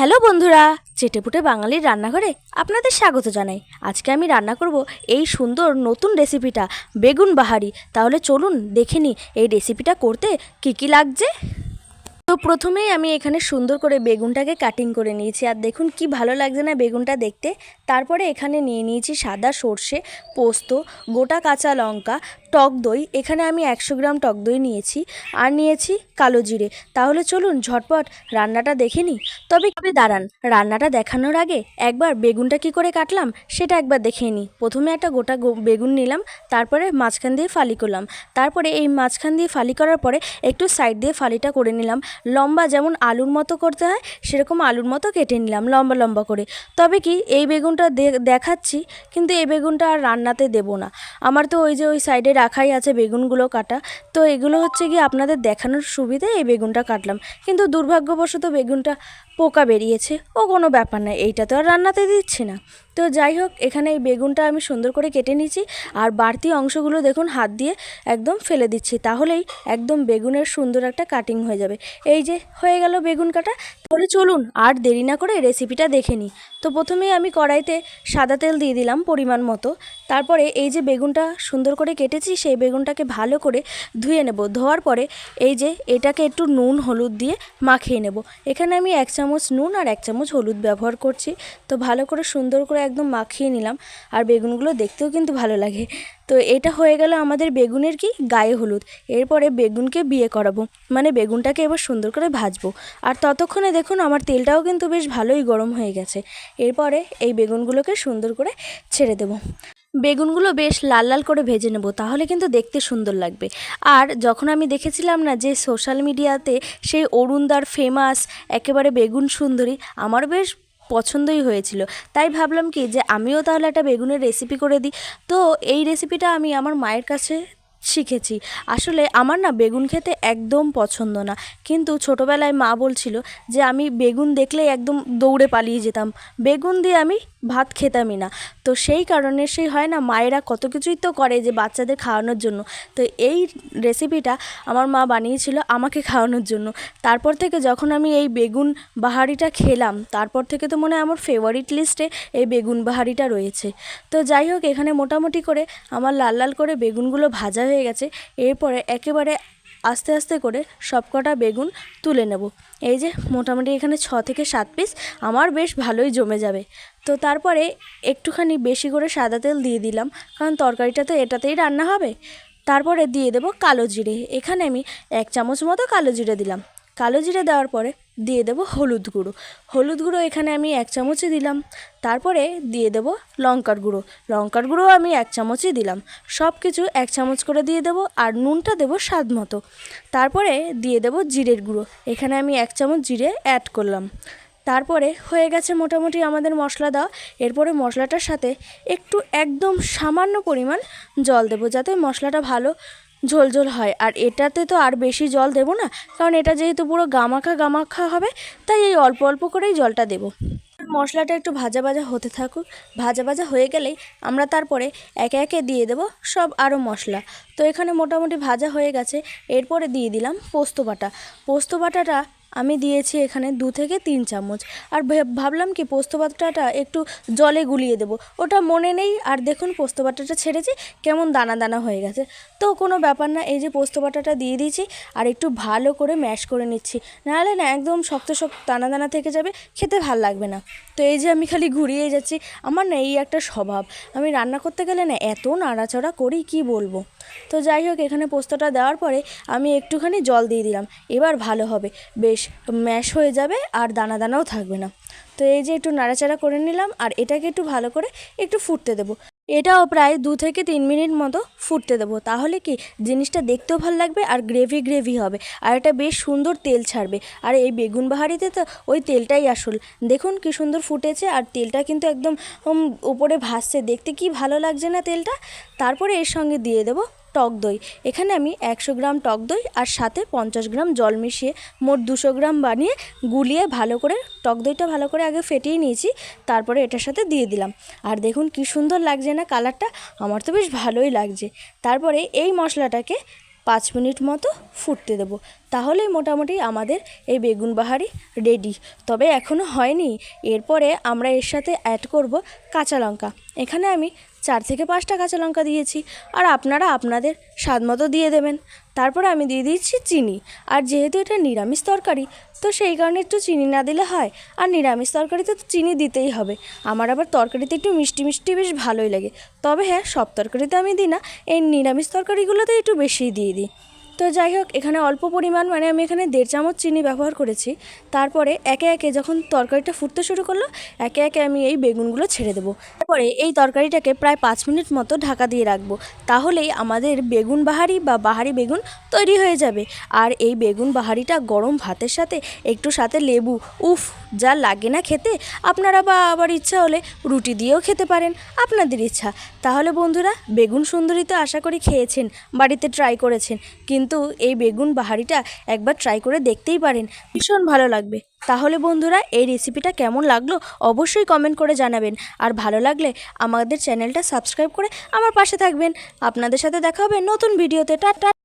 Hello বন্ধুরা, চেটেপুটে বাঙালির রান্নাঘরে আপনাদের স্বাগত জানাই। আজকে আমি রান্না করব এই সুন্দর নতুন রেসিপিটা, বেগুন বাহারি। তাহলে চলুন দেখে নিই এই রেসিপিটা করতে কী কী লাগছে। তো প্রথমেই আমি এখানে সুন্দর করে বেগুনটাকে কাটিং করে নিয়েছি, আর দেখুন কি ভালো লাগছে না বেগুনটা দেখতে। তারপরে এখানে নিয়ে নিয়েছি সাদা সর্ষে, পোস্ত, গোটা কাঁচা লঙ্কা, টক দই। এখানে আমি 100 গ্রাম টক দই নিয়েছি, আর নিয়েছি কালো জিরে। তাহলে চলুন ঝটপট রান্নাটা দেখে নিই। তবে দাঁড়ান, রান্নাটা দেখানোর আগে একবার বেগুনটা কি করে কাটলাম সেটা একবার দেখে নিই। প্রথমে একটা গোটা বেগুন নিলাম, তারপরে মাঝখান দিয়ে ফালি করলাম। তারপরে এই মাঝখান দিয়ে ফালি করার পরে একটু সাইড দিয়ে ফালিটা করে নিলাম। লম্বা যেমন আলুর মতো করতে হয় সেরকম আলুর মতো কেটে নিলাম লম্বা লম্বা করে। তবে কি এই বেগুনটা দেখাচ্ছি, কিন্তু এই বেগুনটা আর রান্নাতে দেব না। আমার তো ওই যে ওই সাইডে রাখাই আছে বেগুনগুলো কাটা। তো এগুলো হচ্ছে কি আপনাদের দেখানোর সুবিধে এই বেগুনটা কাটলাম, কিন্তু দুর্ভাগ্যবশত বেগুনটা পোকা বেরিয়েছে। ও কোনো ব্যাপার না, এইটা তো আর রান্নাতে দিচ্ছি না। তো যাই হোক, এখানে এই বেগুনটা আমি সুন্দর করে কেটে নিচ্ছি, আর বাড়তি অংশগুলো দেখুন হাত দিয়ে একদম ফেলে দিচ্ছি, তাহলেই একদম বেগুনের সুন্দর একটা কাটিং হয়ে যাবে। এই যে হয়ে গেল বেগুন কাটা। তাহলে চলুন আর দেরি না করে রেসিপিটা দেখে নিই। তো প্রথমেই আমি কড়াইতে সাদা তেল দিয়ে দিলাম পরিমাণ মতো। তারপরে এই যে বেগুনটা সুন্দর করে কেটেছি সেই বেগুনটাকে ভালো করে ধুয়ে নেব। ধোয়ার পরে এই যে এটাকে একটু নুন হলুদ দিয়ে মাখিয়ে নেব। এখানে আমি 1 চামচ নুন আর 1 চামচ হলুদ ব্যবহার করছি। তো ভালো করে সুন্দর করে একদম মাখিয়ে নিলাম, আর বেগুনগুলো দেখতেও কিন্তু ভালো লাগে। তো এটা হয়ে গেল আমাদের বেগুনের কি গায়ে হলুদ। এরপরে বেগুনকে বিয়ে করাবো, মানে বেগুনটাকে এবার সুন্দর করে ভাজবো। আর ততক্ষণে দেখুন আমার তেলটাও কিন্তু বেশ ভালোই গরম হয়ে গেছে। এরপরে এই বেগুনগুলোকে সুন্দর করে ছেড়ে দেবো। বেগুনগুলো বেশ লাল লাল করে ভেজে নেব, তাহলে কিন্তু দেখতে সুন্দর লাগবে। আর যখন আমি দেখেছিলাম না যে সোশ্যাল মিডিয়াতে সেই অরুণদার ফেমাস একেবারে বেগুন সুন্দরী, আমার বেশ পছন্দই হয়েছিল। তাই ভাবলাম কি যে আমিও তাহলে একটা বেগুনের রেসিপি করে দিই। তো এই রেসিপিটা আমি আমার মায়ের কাছে শিখেছি। আসলে আমার না বেগুন খেতে একদম পছন্দ না, কিন্তু ছোটোবেলায় মা বলছিল যে আমি বেগুন দেখলেই একদম দৌড়ে পালিয়ে যেতাম, বেগুন দিয়ে আমি ভাত খেতামই না। তো সেই কারণে সেই হয় না, মায়েরা কত কিছুই তো করে যে বাচ্চাদের খাওয়ানোর জন্য। তো এই রেসিপিটা আমার মা বানিয়েছিল আমাকে খাওয়ানোর জন্য। তারপর থেকে যখন আমি এই বেগুন বাহারিটা খেলাম, তারপর থেকে তো মনে হয় আমার ফেভারিট লিস্টে এই বেগুন বাহারিটা রয়েছে। তো যাই হোক, এখানে মোটামুটি করে আমার লাল লাল করে বেগুনগুলো ভাজা হয়ে গেছে। এরপরে একেবারে আস্তে আস্তে করে সবকটা বেগুন তুলে নেব। এই যে মোটামুটি এখানে 6 থেকে 7 পিস আমার বেশ ভালোই জমে যাবে। তো তারপরে একটুখানি বেশি করে সাদা তেল দিয়ে দিলাম, কারণ তরকারিটা তো এটাতেই রান্না হবে। তারপরে দিয়ে দেব কালো জিরে। এখানে আমি 1 চামচ মতো কালো জিরে দিলাম। কালো জিরে দেওয়ার পরে দিয়ে দেব হলুদ গুঁড়ো। হলুদ গুঁড়ো এখানে আমি 1 চামচই দিলাম। তারপরে দিয়ে দেব লঙ্কার গুঁড়ো। লঙ্কার গুঁড়ো আমি 1 চামচই দিলাম। সব কিছু 1 চামচ করে দিয়ে দেব, আর নুনটা দেব স্বাদ মতো। তারপরে দিয়ে দেব জিরের গুঁড়ো। এখানে আমি 1 চামচ জিরে অ্যাড করলাম। তারপরে হয়ে গেছে মোটামুটি আমাদের মশলা দেওয়া। এরপরে মশলাটার সাথে একটু একদম সামান্য পরিমাণ জল দেব, যাতে মশলাটা ভালো ঝোল ঝোল হয়। আর এটাতে তো আর বেশি জল দেব না, কারণ এটা যেহেতু পুরো গামাখা গামাখা হবে, তাই এই অল্প অল্প করেই জলটা দেব। মশলাটা একটু ভাজা ভাজা হতে থাকুক। ভাজা ভাজা হয়ে গেলেই আমরা তারপরে একে একে দিয়ে দেব সব আরও মশলা। তো এখানে মোটামুটি ভাজা হয়ে গেছে। এরপরে দিয়ে দিলাম পোস্ত বাটা। পোস্ত বাটাটা আমি দিয়েছি এখানে 2 থেকে 3 চামচ। আর ভাবলাম কি পোস্ত বাটাটা একটু জলে গুলিয়ে দেব, ওটা মনে নেই। আর দেখুন পোস্ত বাটাটা ছেড়েছি, কেমন দানা দানা হয়ে গেছে। তো কোনো ব্যাপার না, এই যে পোস্ত বাটাটা দিয়ে দিয়েছি, আর একটু ভালো করে ম্যাশ করে নিচ্ছি, নাহলে না একদম শক্ত শক্ত দানা দানা থেকে যাবে, খেতে ভাল লাগবে না। তো এই যে আমি খালি ঘুরিয়ে যাচ্ছি, আমার না এই একটা স্বভাব, আমি রান্না করতে গেলে না এত নাড়াচাড়া করি কি বলবো। তো যাই হোক, এখানে পোস্তটা দেওয়ার পরে আমি একটুখানি জল দিয়ে দিলাম। এবার ভালো হবে, বেশ ম্যাশ হয়ে যাবে, আর দানা দানাও থাকবে না। তো এই যে একটু নাড়াচাড়া করে নিলাম, আর এটাকে একটু ভালো করে একটু ফুটতে দেবো। এটাও প্রায় 2 থেকে 3 মিনিট মতো ফুটতে দেবো, তাহলে কি জিনিসটা দেখতেও ভালো লাগবে, আর গ্রেভি গ্রেভি হবে, আর এটা বেশ সুন্দর তেল ছাড়বে। আর এই বেগুন বাহারিতে তো ওই তেলটাই আসল। দেখুন কি সুন্দর ফুটেছে, আর তেলটা কিন্তু একদম উপরে ভাসছে, দেখতে কি ভালো লাগছে না তেলটা। তারপরে এর সঙ্গে দিয়ে দেবো টক দই। এখানে আমি 100 গ্রাম টক দই আর সাথে 50 গ্রাম জল মিশিয়ে মোট 200 গ্রাম বানিয়ে গুলিয়ে ভালো করে টক দইটা ভালো করে আগে ফেটিয়ে নিয়েছি, তারপরে এটার সাথে দিয়ে দিলাম। আর দেখুন কি সুন্দর লাগছে না কালারটা, আমার তো বেশ ভালোই লাগছে। তারপরে এই মশলাটাকে 5 মিনিট মতো ফুটতে দেবো। তাহলেই মোটামুটি আমাদের এই বেগুন বাহারি রেডি। তবে এখনও হয়নি, এরপরে আমরা এর সাথে অ্যাড করব কাঁচা লঙ্কা। এখানে আমি 4 থেকে 5টা কাঁচা লঙ্কা দিয়েছি, আর আপনারা আপনাদের স্বাদ মতো দিয়ে দেবেন। তারপরে আমি দিয়ে দিচ্ছি চিনি। আর যেহেতু এটা নিরামিষ তরকারি, তো সেই কারণে একটু চিনি না দিলে হয়, আর নিরামিষ তরকারিতে তো চিনি দিতেই হবে। আমার আবার তরকারিতে একটু মিষ্টি মিষ্টি বেশ ভালোই লাগে। তবে হ্যাঁ, সব তরকারিতে আমি দিই না, এই নিরামিষ তরকারিগুলোতে একটু বেশিই দিয়ে দিই। তো যাই হোক, এখানে অল্প পরিমাণ মানে আমি এখানে 1.5 চামচ চিনি ব্যবহার করেছি। তারপরে একে একে যখন তরকারিটা ফুটতে শুরু করলো, একে একে আমি এই বেগুনগুলো ছেড়ে দেবো। তারপরে এই তরকারিটাকে প্রায় 5 মিনিট মতো ঢাকা দিয়ে রাখবো। তাহলেই আমাদের বেগুন বাহারি বা বাহারি বেগুন তৈরি হয়ে যাবে। আর এই বেগুন বাহারিটা গরম ভাতের সাথে একটু সাথে লেবু, উফ, যা লাগে না খেতে। আপনারা বা আবার ইচ্ছা হলে রুটি দিয়েও খেতে পারেন, আপনাদের ইচ্ছা। তাহলে বন্ধুরা, বেগুন সুন্দরী তো আশা করি খেয়েছেন, বাড়িতে ট্রাই করেছেন, কিন্তু এই বেগুন বাহারিটা একবার ট্রাই করে দেখতেই পারেন, ভীষণ ভালো লাগবে। তাহলে বন্ধুরা, এই রেসিপিটা কেমন লাগলো অবশ্যই কমেন্ট করে জানাবেন। আর ভালো লাগলে আমাদের চ্যানেলটা সাবস্ক্রাইব করে আমার পাশে থাকবেন। আপনাদের সাথে দেখা হবে নতুন ভিডিওতে। টাটা।